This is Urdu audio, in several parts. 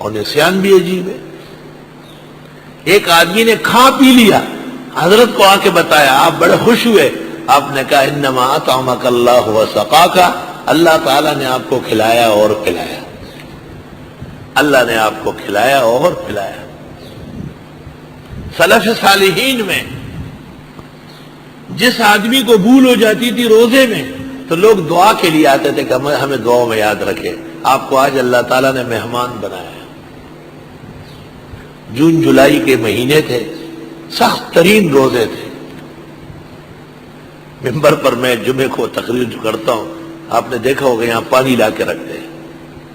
اور نسیان بھی عجیب ہے. ایک آدمی نے کھا پی لیا، حضرت کو آ کے بتایا، آپ بڑے خوش ہوئے. آپ نے کہا انما اطعمک اللہ وسقاک، اللہ تعالیٰ نے آپ کو کھلایا اور پلایا. اللہ نے آپ کو کھلایا اور پلایا. سلف صالحین میں جس آدمی کو بھول ہو جاتی تھی روزے میں تو لوگ دعا کے لیے آتے تھے کہ ہمیں دعاؤں میں یاد رکھے. آپ کو آج اللہ تعالیٰ نے مہمان بنایا. جون جولائی کے مہینے تھے، سخت ترین روزے تھے. ممبر پر میں جمعے کو تقریر جو کرتا ہوں، آپ نے دیکھا ہوگا یہاں پانی لا کے رکھتے ہیں،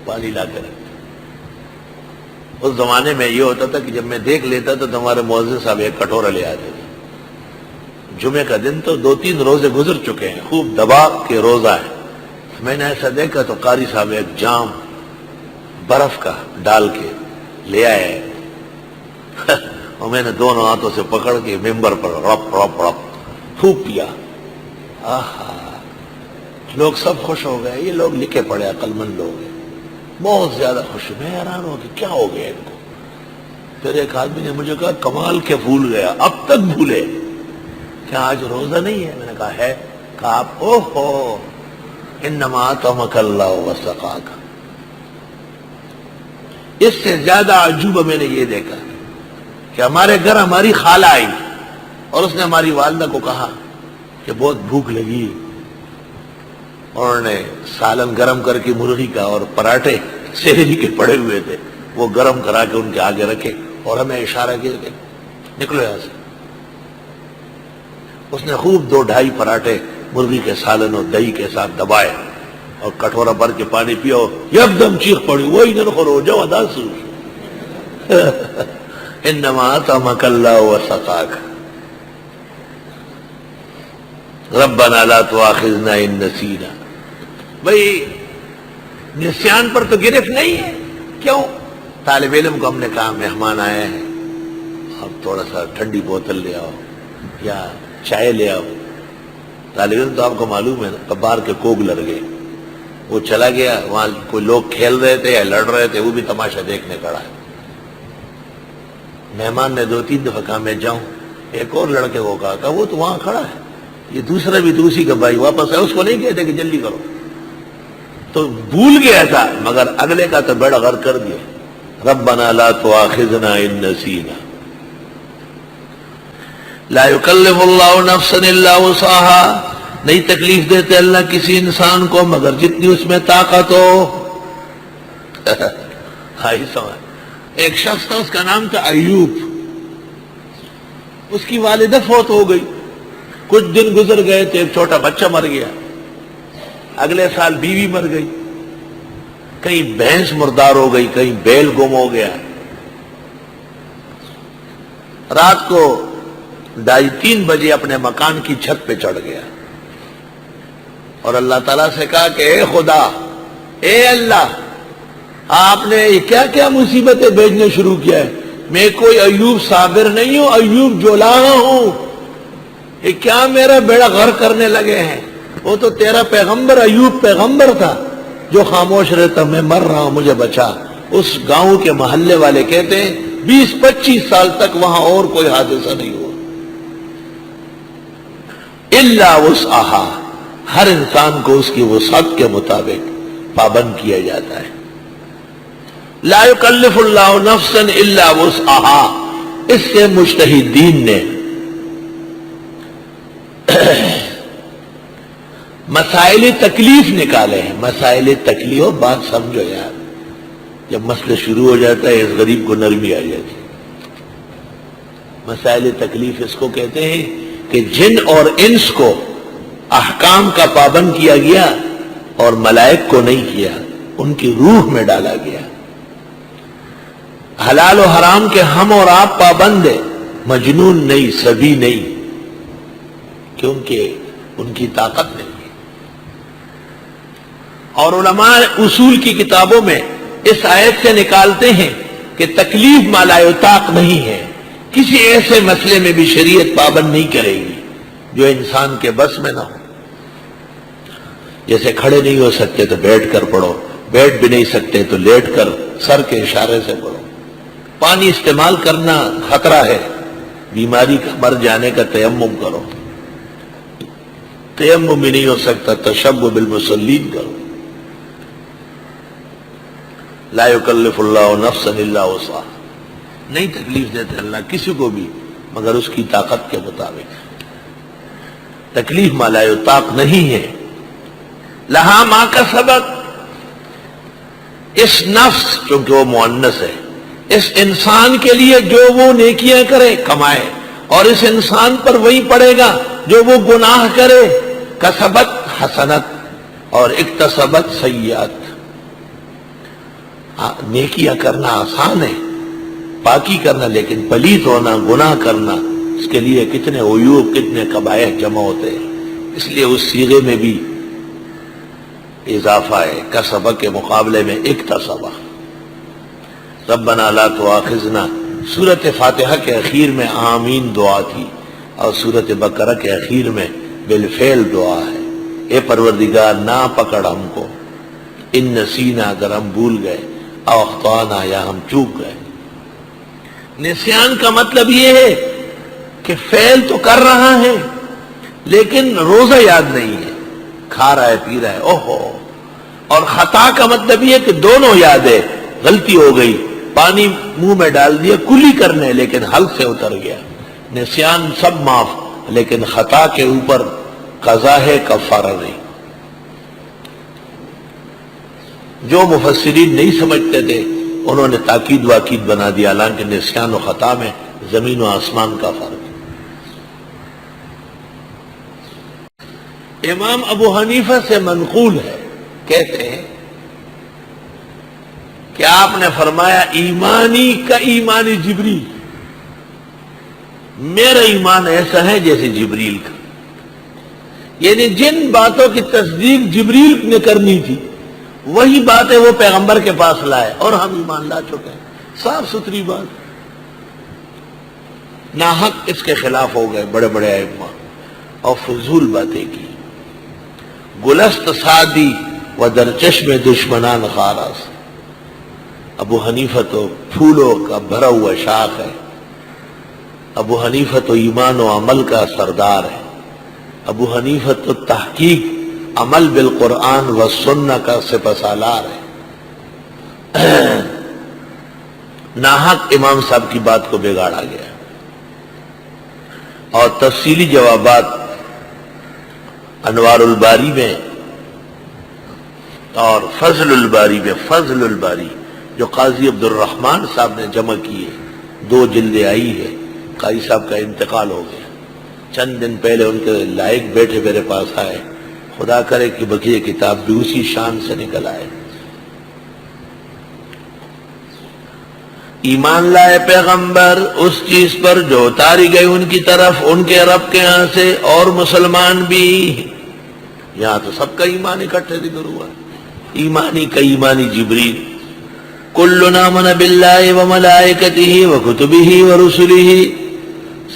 پانی لا کے رکھتے ہیں. اس زمانے میں یہ ہوتا تھا کہ جب میں دیکھ لیتا تھا تو ہمارے مؤذن صاحب ایک کٹورا لے آتے تھے. جمعے کا دن تو 2-3 روزے گزر چکے ہیں، خوب دبا کے روزہ ہے. میں نے ایسا دیکھا تو قاری صاحب ایک جام برف کا ڈال کے لے آئے اور میں نے دونوں ہاتھوں سے پکڑ کے ممبر پر رپ رپ رپ خوب پیا. آہا، لوگ سب خوش ہو گئے. یہ لوگ لکھے پڑے عقل مند لوگ ہیں، بہت زیادہ خوش. میں حیران ہوں کہ کیا ہو گیا ان کو. پھر ایک آدمی نے مجھے کہا کمال کے بھول گیا، اب تک بھولے کیا آج روزہ نہیں ہے؟ میں نے کہا ہے. کہا آپ اوہو انما اطعمک اللہ وسقاک. اس سے زیادہ عجوبہ میں نے یہ دیکھا کہ ہمارے گھر ہماری خالہ آئی اور اس نے ہماری والدہ کو کہا کہ بہت بھوک لگی، اور انہوں نے سالن گرم کر کے مرغی کا اور پراٹھے سہری کے پڑے ہوئے تھے وہ گرم کرا کے ان کے آگے رکھے اور ہمیں اشارہ کیا کہ نکلو یہاں سے. اس نے خوب 2-2.5 پراٹھے مرغی کے سالن اور دہی کے ساتھ دبائے اور کٹورا بھر کے پانی پیا. یک دم چیخ پڑی، وہی نہ ہو جاؤ ادا سو انما اطعمک اللہ وسقاک ربنا لا تؤاخذنا ان نسینا. بھئی نسیان پر تو گرفت نہیں ہے. کیوں؟ طالب علم کو ہم نے کہا مہمان آئے ہیں، اب تھوڑا سا ٹھنڈی بوتل لے آؤ یا چائے لے آؤ. طالب علم تو آپ کو معلوم ہے نا، باہر کے کوگ لڑ گئے. وہ چلا گیا، وہاں کوئی لوگ کھیل رہے تھے یا لڑ رہے تھے، وہ بھی تماشا دیکھنے کھڑا ہے. مہمان نے 2-3 دفعہ کہا میں جاؤں. ایک اور لڑکے کو کہا وہ تو وہاں کھڑا ہے. یہ دوسرا بھی دوسری کا بھائی واپس ہے، اس کو نہیں کہتے کہ جلدی کرو. تو بھول گیا تھا مگر اگلے کا تو بڑا غر کر دیا. ربنا لا تؤاخذنا ان نسینا. لا یکلف اللہ نفسا الا وسعها. نہیں تکلیف دیتے اللہ کسی انسان کو مگر جتنی اس میں طاقت ہو. ہائی سمجھ. ایک شخص تھا، اس کا نام تھا ایوب. اس کی والدہ فوت ہو گئی. کچھ دن گزر گئے تھے، ایک چھوٹا بچہ مر گیا. اگلے سال بیوی مر گئی. کہیں بھینس مردار ہو گئی، کہیں بیل گم ہو گیا. رات کو 2:30-3 بجے اپنے مکان کی چھت پہ چڑھ گیا اور اللہ تعالیٰ سے کہا کہ اے خدا، اے اللہ، آپ نے کیا کیا مصیبتیں بھیجنے شروع کیا ہے. میں کوئی ایوب صابر نہیں ہوں، ایوب جولاہا ہوں. یہ کیا میرا بیڑا غرق کرنے لگے ہیں. وہ تو تیرا پیغمبر ایوب پیغمبر تھا جو خاموش رہتا، میں مر رہا ہوں مجھے بچا. اس گاؤں کے محلے والے کہتے ہیں 20-25 سال تک وہاں اور کوئی حادثہ نہیں ہوا. الا وسعها. ہر انسان کو اس کی وسعت کے مطابق پابند کیا جاتا ہے. لا یکلف اللہ نفسا الا وسعها. اس سے مجتہدین نے مسائل تکلیف نکالے ہیں. مسائل تکلیف، بات سمجھو یار، جب مسئلہ شروع ہو جاتا ہے اس غریب کو نرمی آ جاتی. مسائل تکلیف اس کو کہتے ہیں کہ جن اور انس کو احکام کا پابند کیا گیا اور ملائک کو نہیں کیا، ان کی روح میں ڈالا گیا. حلال و حرام کے ہم اور آپ پابند ہیں، مجنون نہیں، سبھی نہیں، کیونکہ ان کی طاقت نہیں. اور علماء اصول کی کتابوں میں اس آیت سے نکالتے ہیں کہ تکلیف ما لا یطاق نہیں ہے. کسی ایسے مسئلے میں بھی شریعت پابند نہیں کرے گی جو انسان کے بس میں نہ ہو. جیسے کھڑے نہیں ہو سکتے تو بیٹھ کر پڑھو، بیٹھ بھی نہیں سکتے تو لیٹ کر سر کے اشارے سے پڑھو. پانی استعمال کرنا خطرہ ہے، بیماری کا مر جانے کا تیمم کرو. تیمم بھی نہیں ہو سکتا، تشبہ بالمصلین کرو. لا یکلف اللہ نفسا الا وسعها، نہیں تکلیف دیتے اللہ کسی کو بھی مگر اس کی طاقت کے مطابق. تکلیف ما لا یطاق نہیں ہے. لہا ما کسبت، اس نفس چونکہ وہ مؤنث ہے، اس انسان کے لیے جو وہ نیکیاں کرے کمائے، اور اس انسان پر وہی پڑے گا جو وہ گناہ کرے. کسبت حسنت اور اکتسبت سیئات. نیکیاں کرنا آسان ہے، پاکی کرنا، لیکن پلیت ہونا، گناہ کرنا، اس کے لیے کتنے عیوب، کتنے قبائح جمع ہوتے ہیں. اس لیے اس صیغے میں بھی اضافہ ہے، کسبہ کے مقابلے میں اکتسبہ. ربنا لا تؤاخذنا سورۃ فاتحہ کے اخیر میں آمین دعا تھی، اور سورۃ بقرہ کے اخیر میں بالفعل دعا ہے. اے پروردگار نہ پکڑ ہم کو، ان نسینا اگر ہم بھول گئے، او اخطانا یا ہم چوک گئے. نسیان کا مطلب یہ ہے کہ فعل تو کر رہا ہے لیکن روزہ یاد نہیں ہے، کھا رہا ہے پی رہا ہے، اوہو. اور خطا کا مطلب یہ ہے کہ دونوں یاد ہے، غلطی ہو گئی، پانی منہ میں ڈال دیا کلی کرنے لیکن حلق سے اتر گیا. نسیان سب معاف، لیکن خطا کے اوپر قضا ہے، کفارہ نہیں. جو مفسرین نہیں سمجھتے تھے انہوں نے تاکید واکید بنا دیا، حالانکہ نسیان و خطا میں زمین و آسمان کا فرق ہے. امام ابو حنیفہ سے منقول ہے، کہتے ہیں کہ آپ نے فرمایا ایمانی کا ایمانی جبریل، میرا ایمان ایسا ہے جیسے جبریل کا. یعنی جن باتوں کی تصدیق جبریل نے کرنی تھی وہی باتیں وہ پیغمبر کے پاس لائے اور ہم ایمان لا چکے ہیں. صاف ستھری بات. ناحق اس کے خلاف ہو گئے بڑے بڑے ائمہ اور فضول باتیں کی. گلست سادی و در چشم دشمنان خاراس. ابو حنیفہ تو پھولوں کا بھرا ہوا شاخ ہے. ابو حنیفہ تو ایمان و عمل کا سردار ہے. ابو حنیفہ تو تحقیق عمل بالقرآن و سنہ کا سپہ سالار ہے. ناحق امام صاحب کی بات کو بگاڑا گیا. اور تفصیلی جوابات انوار الباری میں اور فضل الباری میں، فضل الباری جو قاضی عبد الرحمن صاحب نے جمع کی ہے، 2 جلدیں آئی ہے. قاضی صاحب کا انتقال ہو گیا، چند دن پہلے ان کے لائق بیٹھے میرے پاس آئے. خدا کرے کہ بقیہ کتاب بھی اسی شان سے نکل آئے. ایمان لائے پیغمبر اس چیز پر جو اتاری گئی ان کی طرف ان کے رب کے ہاں سے، اور مسلمان بھی. یہاں تو سب کا ایمان اکٹھے ذکر ہوا. ایمانی کا ایمانی جبریل. کلنا آمن باللہ وملائکتہ وکتبہ ورسلہ،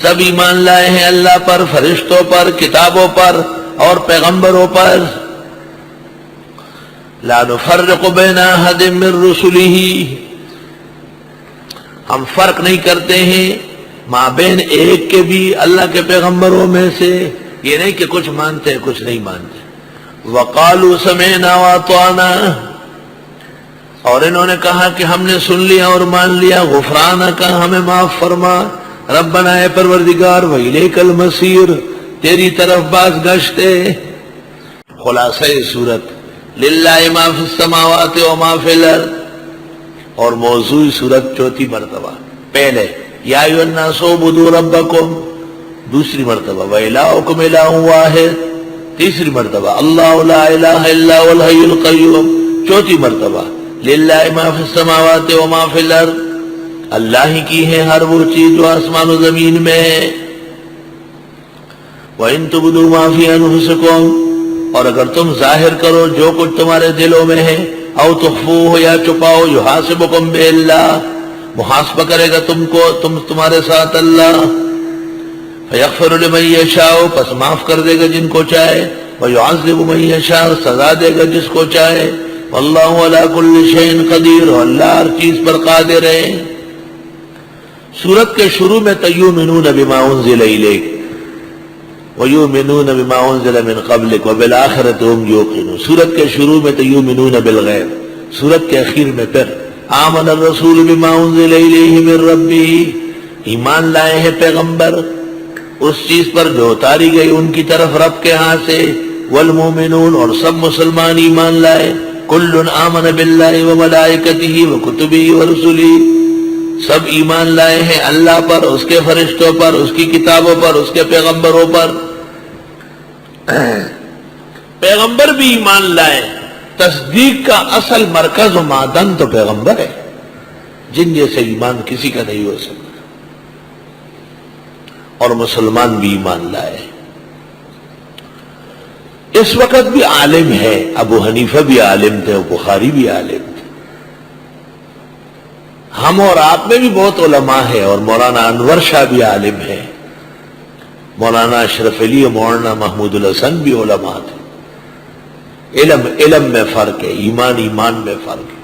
سب ایمان لائے ہیں اللہ پر، فرشتوں پر، کتابوں پر اور پیغمبروں پر. لا نفرق بین احد من رسلہ، ہم فرق نہیں کرتے ہیں مابین ایک کے بھی اللہ کے پیغمبروں میں سے. یہ نہیں کہ کچھ مانتے ہیں کچھ نہیں مانتے. وقالوا سمعنا واطعنا، اور انہوں نے کہا کہ ہم نے سن لیا اور مان لیا. غفرانک، ہمیں معاف فرما. ربنا، اے پروردگار، وإلیک المصیر، تیری طرف باز گشت ہے. خلاصہ سورت للہ ما فی السماوات وما فی الارض، اور موضوع صورت 4 مرتبہ. پہلے یا ایھا الناس اعبدوا ربکم، دوسری مرتبہ وإلہکم الہ واحد، تیسری مرتبہ اللہ لا الہ الا هو الحی القیوم، چوتھی مرتبہ للہ ما فی السماوات وما فی الارض، اللہ ہی کی ہے ہر وہ چیز جو آسمان و زمین میں ہے. وَإِن تُبْدُوا مَا فِي أَنفُسِكُمْ، اور اگر تم ظاہر کرو جو کچھ تمہارے دلوں میں ہے، او تخفوہ، یا چھپاؤ، یحاسبکم بہ اللہ، محاسبہ کرے گا تم کو تمہارے ساتھ اللہ. فیغفر لمن یشاء، پس معاف کر دے گا جن کو چاہے، ویعذب من یشاء، سزا دے گا جس کو چاہے. واللہ علی کل شیء قدیر، اور اللہ ہر چیز پر قادر ہے۔ سورت کے شروع میں تیؤمنون بما انزل الیک ویؤمنون بما انزل من قبلک وبالآخرۃ هم یوقنون۔ سورت کے شروع میں تیؤمنون بالغیب، سورت کے اخیر میں پھر آمن الرسول بما انزل الیہ من ربہ، ایمان لائے ہیں پیغمبر اس چیز پر جو اتاری گئی ان کی طرف رب کے ہاں سے، والمومنون، اور سب مسلمان ایمان لائے، کل آمن باللہ وملائکتہ وکتبہ ورسلہ، سب ایمان لائے ہیں اللہ پر، اس کے فرشتوں پر، اس کی کتابوں پر، اس کے پیغمبروں پر۔ پیغمبر بھی ایمان لائے، تصدیق کا اصل مرکز و معدن تو پیغمبر ہے، جن جیسے ایمان کسی کا نہیں ہو سکتا، اور مسلمان بھی ایمان لائے۔ اس وقت بھی عالم ہے، ابو حنیفہ بھی عالم تھے، بخاری بھی عالم تھے، ہم اور آپ میں بھی بہت علماء ہیں، اور مولانا انور شاہ بھی عالم ہے، مولانا اشرف علی، مولانا محمود الحسن بھی علماء تھے۔ علم میں فرق ہے، ایمان میں فرق ہے۔